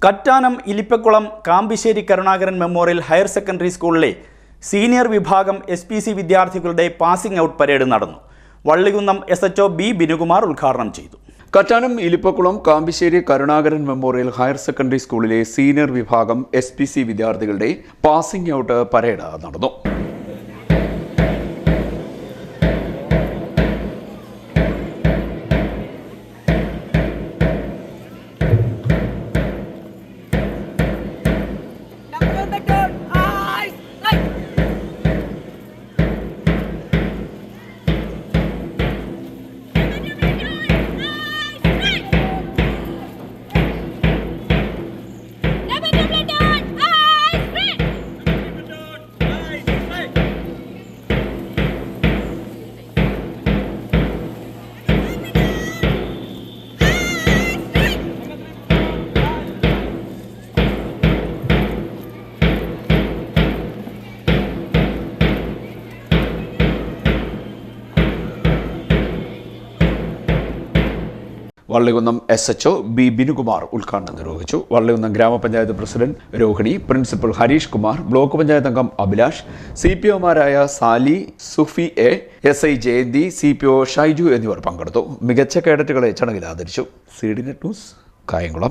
Kattanam Elippakkulam Kambissery Karunakaran memorial higher secondary സ്കൂളിലെ senior വിഭാഗം SPC വിദ്യാർത്ഥികളുടെ പാസിംഗ് ഔട്ട് പരേഡ് നടന്നു. വള്ളികുന്നം SHO B ബിനുകുമാർ ഉദ്ഘാടനം ചെയ്തു. Kattanam Elippakkulam Kambissery Karunakaran memorial higher secondary സ്കൂളിലെ സീനിയർ വിഭാഗം SPC വിദ്യാർത്ഥികളുടെ പാസിംഗ് ഔട്ട് പരേഡ് നടന്നു. വള്ളികുന്നം SHO B ബിനുകുമാർ ഉദ്ഘാടനം നിർവഹിച്ചു. വള്ളികുന്നം ഗ്രാമപഞ്ചായത്ത് president Rohini, principal Harish Kumar, block panchayat അംഗം അഭിലാഷ്, CPOമാരായ Sali, Sufi A, SI Jayanthi, CPO Shaiju എന്നിവർ പങ്കെടുത്തു. മികച്ച കേഡറ്റുകളെ ചടങ്ങിൽ ആദരിച്ചു. CDNet news, Kayamkulam.